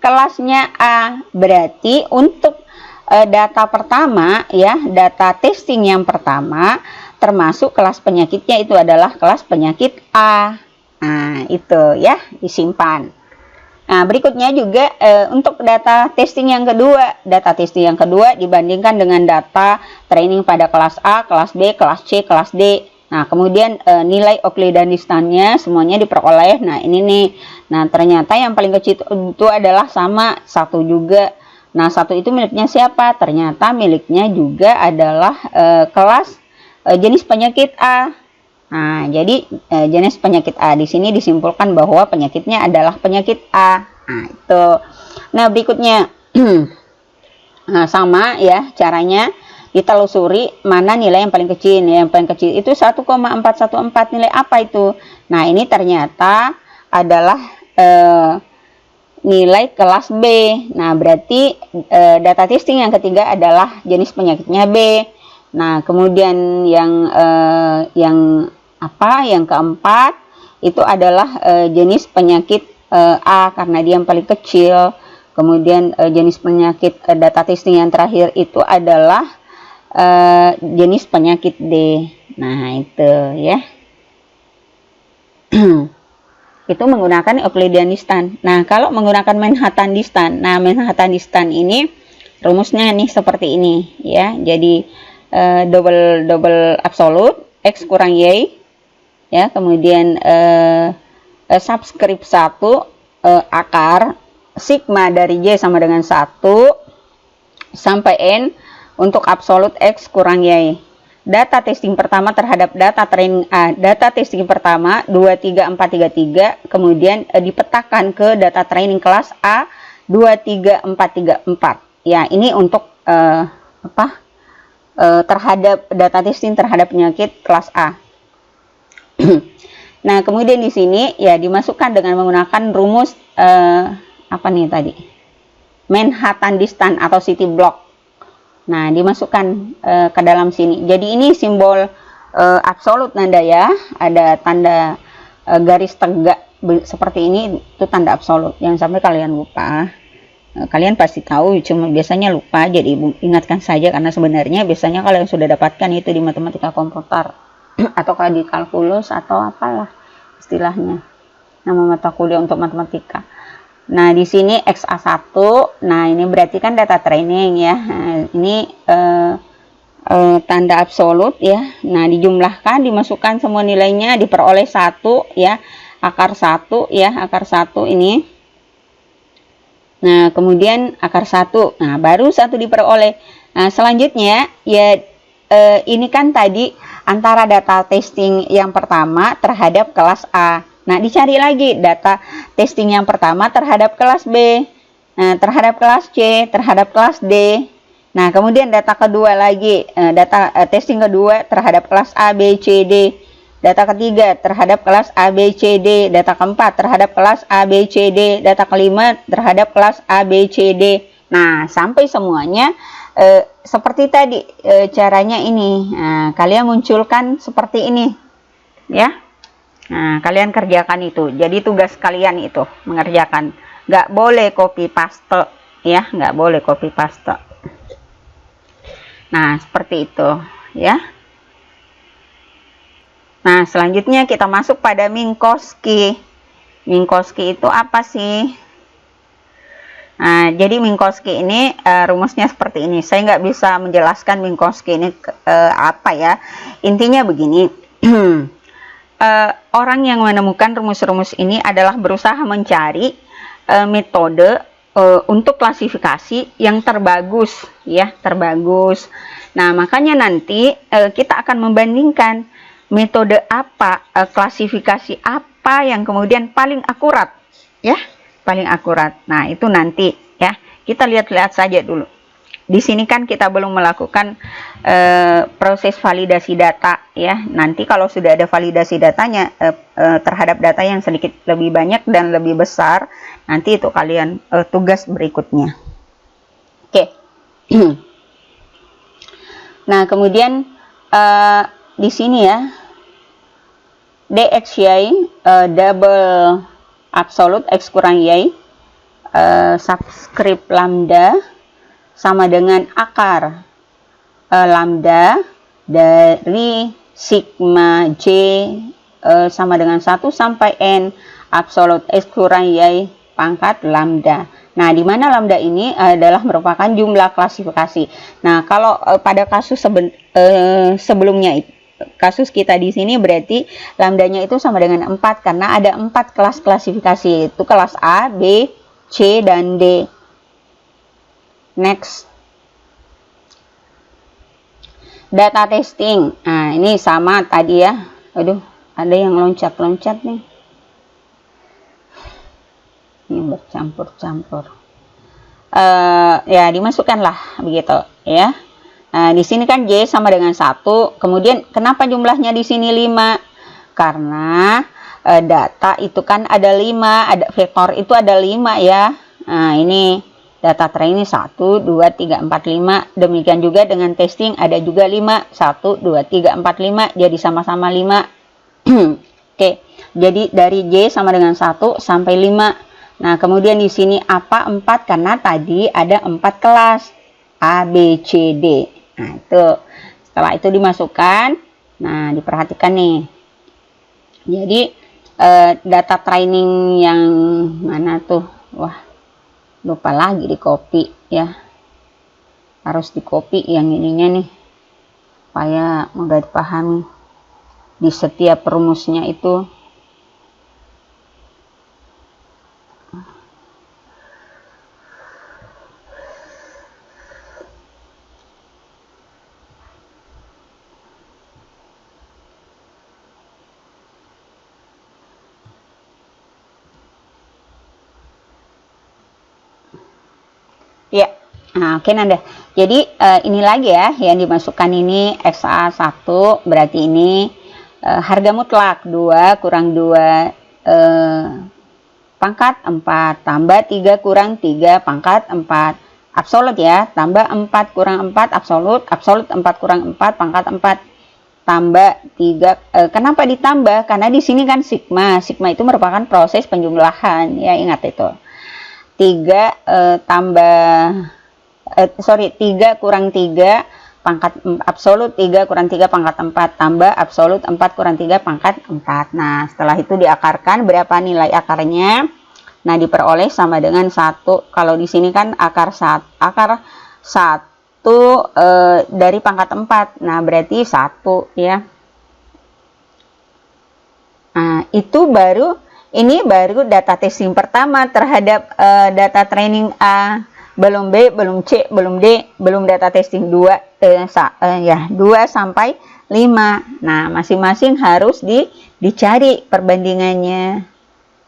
Kelasnya A. Berarti untuk data pertama, ya, data testing yang pertama termasuk kelas penyakitnya itu adalah kelas penyakit A. Nah, itu, ya, disimpan. Nah, berikutnya juga untuk data testing yang kedua. Data testing yang kedua dibandingkan dengan data training pada kelas A, kelas B, kelas C, kelas D. Nah, kemudian nilai Euclidean distance-nya semuanya diperoleh. Nah, ini nih. Nah, ternyata yang paling kecil itu adalah sama 1 juga. Nah, 1 itu miliknya siapa? Ternyata miliknya juga adalah kelas jenis penyakit A. Nah, jadi jenis penyakit A di sini disimpulkan bahwa penyakitnya adalah penyakit A. Nah, itu. Nah, berikutnya nah, sama, ya, caranya ditelusuri mana nilai yang paling kecil. Nilai yang paling kecil itu 1,414. Nilai apa itu? Nah, ini ternyata adalah nilai kelas B. Nah, berarti data testing yang ketiga adalah jenis penyakitnya B. Nah, kemudian yang keempat itu adalah jenis penyakit A karena dia yang paling kecil. Kemudian jenis penyakit data testing yang terakhir itu adalah jenis penyakit D. Nah, itu, ya. Itu menggunakan Euclidean distance. Nah, kalau menggunakan Manhattan distance. Nah, Manhattan distance ini rumusnya nih seperti ini, ya. Jadi double absolute X kurang Y, ya, kemudian subscript 1, akar sigma dari Y sama dengan 1 sampai N untuk absolut X kurang Y. Data testing pertama terhadap data training A. Data testing pertama 23433, kemudian dipetakan ke data training kelas A 23434. Ya, ini untuk terhadap data testing terhadap penyakit kelas A. Nah, kemudian di sini ya dimasukkan dengan menggunakan rumus apa nih tadi? Manhattan distance atau city block. Nah, dimasukkan ke dalam sini. Jadi ini simbol absolut nanda ya. Ada tanda garis tegak seperti ini, itu tanda absolut. Jangan sampai kalian lupa. Kalian pasti tahu, cuma biasanya lupa. Jadi Ibu ingatkan saja, karena sebenarnya biasanya kalian sudah dapatkan itu di matematika komputer atau di kalkulus atau apalah istilahnya, nama mata kuliah untuk matematika. Nah, di sini XA1, nah ini berarti kan data training ya. Nah, ini tanda absolut ya. Nah, dijumlahkan, dimasukkan semua nilainya, diperoleh 1 ya, akar 1 ya, akar 1 ini. Nah, kemudian akar 1, nah baru 1 diperoleh. Nah, selanjutnya ya ini kan tadi antara data testing yang pertama terhadap kelas A. Nah, dicari lagi data testing yang pertama terhadap kelas B, nah, terhadap kelas C, terhadap kelas D. Nah, kemudian data kedua lagi, data testing kedua terhadap kelas A, B, C, D. Data ketiga terhadap kelas A, B, C, D. Data keempat terhadap kelas A, B, C, D. Data kelima terhadap kelas A, B, C, D. Nah, sampai semuanya seperti tadi caranya ini. Nah, kalian munculkan seperti ini ya. Nah, kalian kerjakan itu. Jadi tugas kalian itu mengerjakan. Nggak boleh copy paste ya, nggak boleh copy paste. Nah, seperti itu ya. Nah, selanjutnya kita masuk pada Minkowski. Minkowski itu apa sih? Nah, jadi Minkowski ini rumusnya seperti ini. Saya nggak bisa menjelaskan Minkowski ini apa ya. Intinya begini. Orang yang menemukan rumus-rumus ini adalah berusaha mencari metode untuk klasifikasi yang terbagus ya, terbagus. Nah, makanya nanti kita akan membandingkan metode apa, klasifikasi apa yang kemudian paling akurat ya, paling akurat. Nah, itu nanti ya, kita lihat-lihat saja dulu. Di sini kan kita belum melakukan proses validasi data ya. Nanti kalau sudah ada validasi datanya terhadap data yang sedikit lebih banyak dan lebih besar, nanti itu kalian tugas berikutnya. Oke. Nah, kemudian di sini ya, dxy double absolute x kurang y subscript lambda sama dengan akar lambda dari sigma j sama dengan 1 sampai n absolute x kurang y pangkat lambda. Nah, di mana lambda ini adalah merupakan jumlah klasifikasi. Nah, kalau pada kasus sebelumnya kasus kita di sini berarti lambdanya itu sama dengan 4 karena ada 4 kelas klasifikasi, itu kelas A, B, C, dan D. Next. Data testing. Nah, ini sama tadi ya. Aduh, ada yang loncat-loncat nih. Ini bercampur-campur. Ya, dimasukkanlah begitu ya. Nah, di sini kan Y sama dengan 1. Kemudian kenapa jumlahnya di sini 5? Karena data itu kan ada 5, ada vektor itu ada 5 ya. Nah, ini data training 1, 2, 3, 4, 5. Demikian juga dengan testing ada juga 5. 1, 2, 3, 4, 5. Jadi sama-sama 5. Oke. Jadi dari Y sama dengan 1 sampai 5. Nah, kemudian di sini apa 4? Karena tadi ada 4 kelas. A, B, C, D. Nah, itu. Setelah itu dimasukkan. Nah, diperhatikan nih. Jadi, data training yang mana tuh? Wah, lupa lagi di copy ya. Harus di copy yang ininya nih. Supaya mudah dipahami. di setiap rumusnya itu. Ya, nah oke Nanda. Jadi ini lagi ya yang dimasukkan ini SA1, berarti ini harga mutlak 2 kurang 2 pangkat 4 tambah 3 kurang 3 pangkat 4 absolut ya, tambah 4 kurang 4 absolut, absolut 4 kurang 4 pangkat 4 tambah 3. Kenapa ditambah? Karena di sini kan sigma. Sigma itu merupakan proses penjumlahan ya, ingat itu. 3 kurang 3 pangkat absolut 3 kurang 3 pangkat 4 tambah absolut 4 kurang 3 pangkat 4. Nah, setelah itu diakarkan, berapa nilai akarnya? Nah, diperoleh sama dengan 1. Kalau di sini kan akar 1 dari pangkat 4. Nah, berarti 1 ya. Nah, itu ini baru data testing pertama terhadap data training A. Belum B, belum C, belum D, belum data testing 2 sampai 5. Nah, masing-masing harus dicari perbandingannya.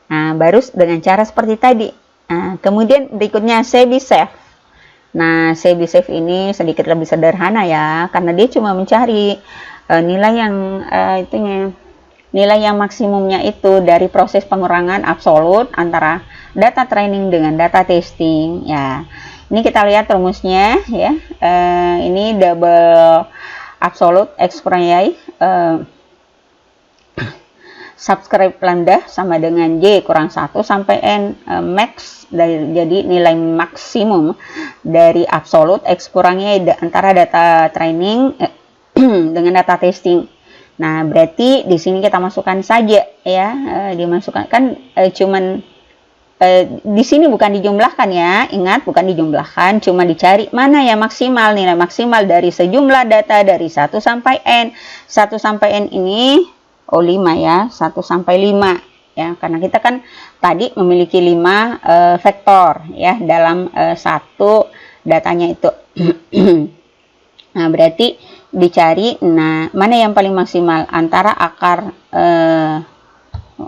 Nah, baru dengan cara seperti tadi. Nah, kemudian berikutnya Chebyshev. Nah, Chebyshev ini sedikit lebih sederhana ya, karena dia cuma mencari nilai yang nilai yang maksimumnya itu dari proses pengurangan absolut antara data training dengan data testing ya. Ini kita lihat rumusnya ya. Ini double absolute X kurang Y subscribe lambda sama dengan Y kurang 1 sampai N max jadi nilai maksimum dari absolut X kurang Y antara data training dengan data testing. Nah, berarti di sini kita masukkan saja ya, dimasukkan kan cuman di sini bukan dijumlahkan ya, ingat bukan dijumlahkan, cuma dicari mana yang maksimal, nilai maksimal dari sejumlah data dari 1 sampai N. 1 sampai N ini 5 ya, 1 sampai 5 ya, karena kita kan tadi memiliki 5 vektor ya dalam satu datanya itu. Nah, berarti dicari mana yang paling maksimal antara akar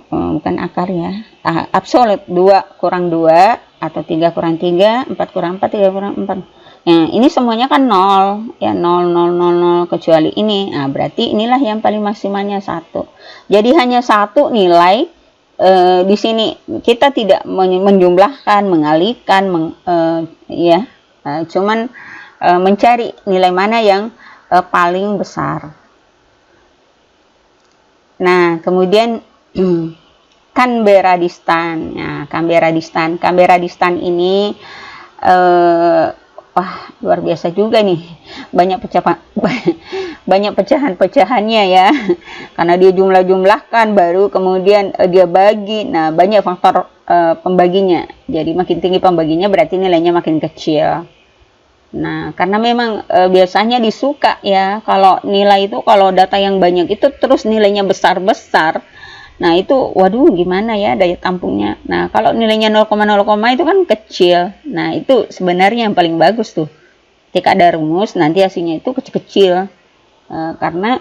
bukan akar ya, absolut 2 kurang 2 atau 3 kurang 3, 4 kurang 4, 3 kurang 4. Nah, ini semuanya kan 0 ya, 0 0 0 0 kecuali ini. Nah, berarti inilah yang paling maksimalnya 1. Jadi hanya 1 nilai di sini. Kita tidak menjumlahkan, mengalihkan cuman mencari nilai mana yang paling besar. Nah, kemudian Canberra distance. Nah, Canberra distance ini luar biasa juga nih. Banyak pecahan-pecahannya ya. Karena dia jumlah-jumlahkan baru kemudian dia bagi. Nah, banyak faktor pembaginya. Jadi makin tinggi pembaginya berarti nilainya makin kecil. Nah, karena memang biasanya disuka ya, kalau nilai itu kalau data yang banyak itu terus nilainya besar-besar. Nah, itu waduh gimana ya daya tampungnya. Nah, kalau nilainya 0,0, itu kan kecil. Nah, itu sebenarnya yang paling bagus tuh. Ketika ada rumus nanti hasilnya itu kecil-kecil. Karena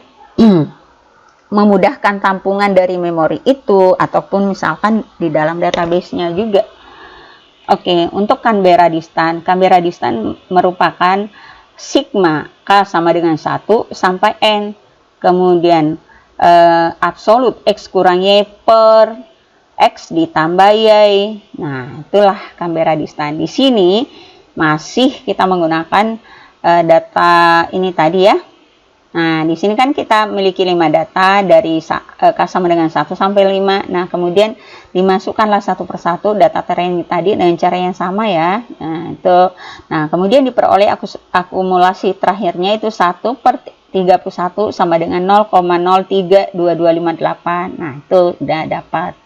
memudahkan tampungan dari memori itu ataupun misalkan di dalam database-nya juga. Oke, untuk Canberra distance merupakan sigma K sama dengan 1 sampai N. Kemudian absolut X kurang Y per X ditambah Y. Nah, itulah Canberra distance. Di sini masih kita menggunakan data ini tadi ya. Nah, di sini kan kita memiliki 5 data dari K sama dengan 1 sampai 5. Nah, kemudian dimasukkanlah satu persatu data training tadi dengan cara yang sama ya. Nah, itu. Nah, kemudian diperoleh akumulasi terakhirnya itu 1/31 sama dengan 0,032258. Nah, itu udah dapat.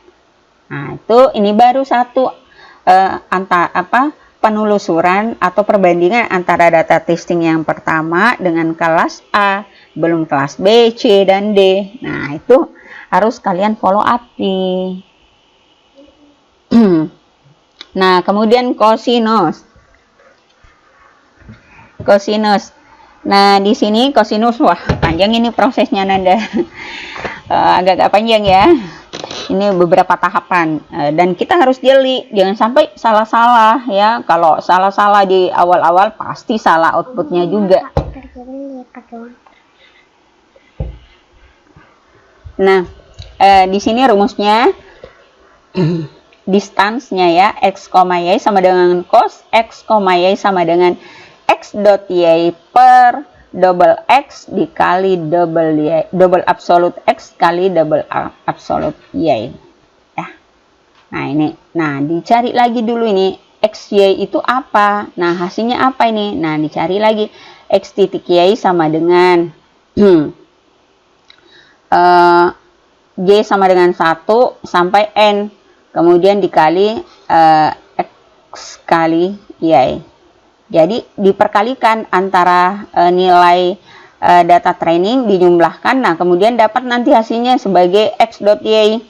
Nah, itu ini baru satu penelusuran atau perbandingan antara data testing yang pertama dengan kelas A. belum kelas B, C, dan D. Nah, itu harus kalian follow up nih. Nah, kemudian kosinus. Kosinus. Nah, di sini kosinus, wah panjang ini prosesnya Nanda. Agak-agak panjang ya. Ini beberapa tahapan dan kita harus jeli, jangan sampai salah-salah ya. Kalau salah-salah di awal-awal pasti salah outputnya juga. Nah, di sini rumusnya distansnya ya, x, y sama dengan cos x, y sama dengan x dot y per double x dikali double y, double absolute x kali double absolute y ya. Nah ini, nah dicari lagi dulu ini x y itu apa. Nah hasilnya apa ini? Nah dicari lagi x titik y sama dengan y sama dengan 1 sampai n, kemudian dikali x kali y. Jadi diperkalikan antara nilai data training dijumlahkan. Nah, kemudian dapat nanti hasilnya sebagai x dot y.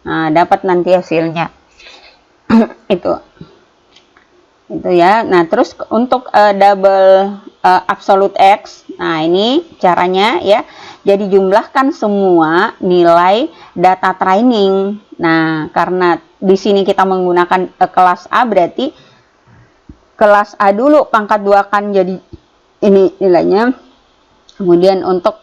Nah, dapat nanti hasilnya. Itu ya. Nah, terus untuk double absolute x. Nah, ini caranya ya. Jadi jumlahkan semua nilai data training. Nah, karena di sini kita menggunakan kelas A, berarti kelas A dulu pangkat 2 kan, jadi ini nilainya. Kemudian untuk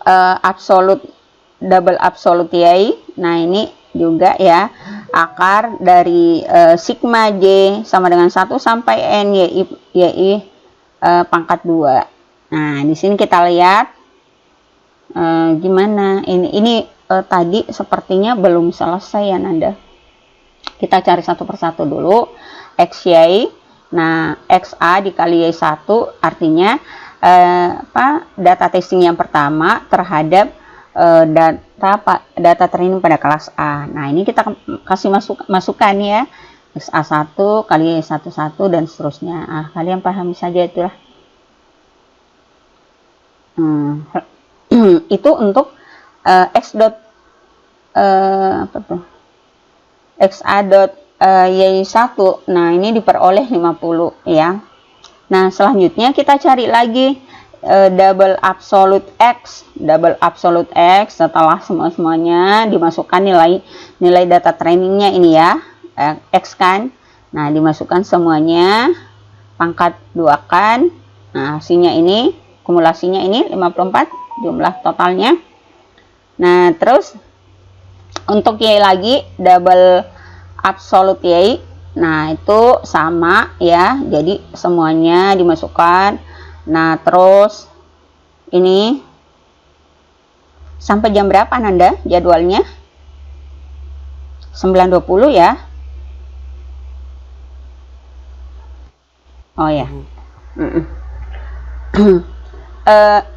double absolute y, nah ini juga ya akar dari sigma j sama dengan 1 sampai n y pangkat 2. Nah di sini kita lihat gimana ini tadi sepertinya belum selesai ya Nanda. Kita cari satu persatu dulu. XY, nah XA dikali Y1 artinya data testing yang pertama terhadap data training pada kelas A. Nah ini kita kasih masukan ya, XA1 kali Y11 dan seterusnya. Kalian pahami saja itulah. Itu untuk x dot XA dot Y1. Nah ini diperoleh 50 ya. Nah selanjutnya kita cari lagi double absolute x. Setelah semuanya dimasukkan nilai data trainingnya ini ya, x kan. Nah dimasukkan semuanya, pangkat 2 kan. Nah hasilnya ini, kumulasinya ini 54 jumlah totalnya. Nah terus untuk y lagi double absolute y, nah itu sama ya, jadi semuanya dimasukkan. Nah terus ini sampai jam berapa Nanda jadwalnya? 9.20 ya. Oh ya.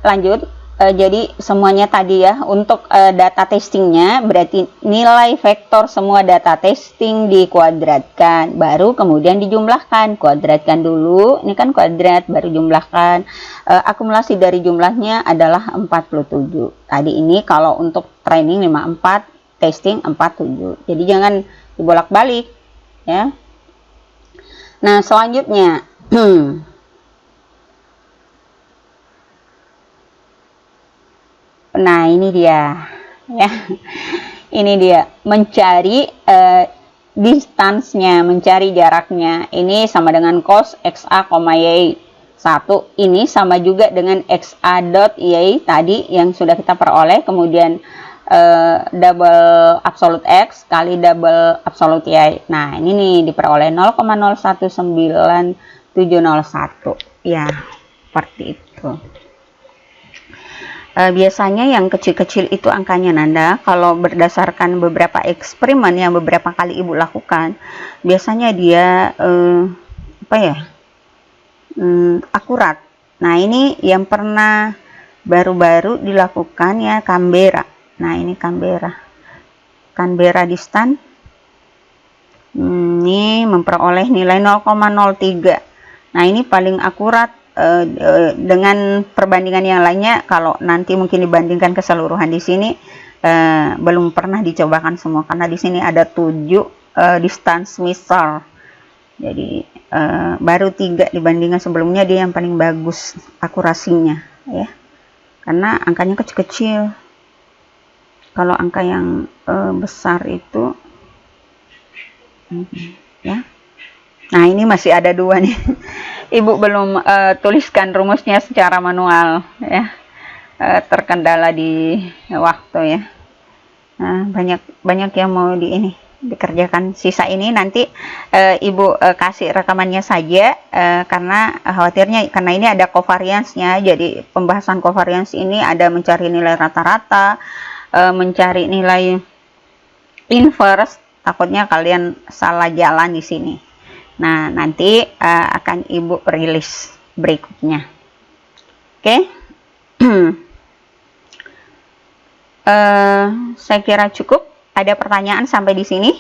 Lanjut. Jadi semuanya tadi ya untuk data testingnya, berarti nilai vektor semua data testing dikuadratkan, baru kemudian dijumlahkan. Kuadratkan dulu, ini kan kuadrat, baru jumlahkan. Akumulasi dari jumlahnya adalah 47. Tadi ini kalau untuk training 54, testing 47. Jadi jangan dibolak-balik ya. Nah selanjutnya nah ini dia ya, ini dia mencari distansnya, mencari jaraknya. Ini sama dengan cos XA, y 1, ini sama juga dengan XA dot y tadi yang sudah kita peroleh, kemudian double absolute x kali double absolute y. Nah ini nih diperoleh 0,019701 ya, seperti itu. Biasanya yang kecil-kecil itu angkanya Nanda, kalau berdasarkan beberapa eksperimen yang beberapa kali ibu lakukan, biasanya dia akurat. Nah ini yang pernah baru-baru dilakukan ya, Canberra. Nah ini Canberra distance ini memperoleh nilai 0,03. Nah ini paling akurat dengan perbandingan yang lainnya, kalau nanti mungkin dibandingkan keseluruhan di sini belum pernah dicobakan semua, karena di sini ada 7 distance missile. Jadi baru 3 dibandingkan sebelumnya, dia yang paling bagus akurasinya ya, karena angkanya kecil-kecil. Kalau angka yang besar itu ya. Nah, ini masih ada 2 nih. Ibu belum tuliskan rumusnya secara manual ya, terkendala di waktu ya. Nah, banyak yang mau dikerjakan. Sisa ini nanti Ibu kasih rekamannya saja, karena khawatirnya karena ini ada covariance-nya. Jadi pembahasan covariance ini ada mencari nilai rata-rata, mencari nilai inverse. Takutnya kalian salah jalan di sini. Nah, nanti akan Ibu rilis berikutnya. Oke. Saya kira cukup. Ada pertanyaan sampai di sini?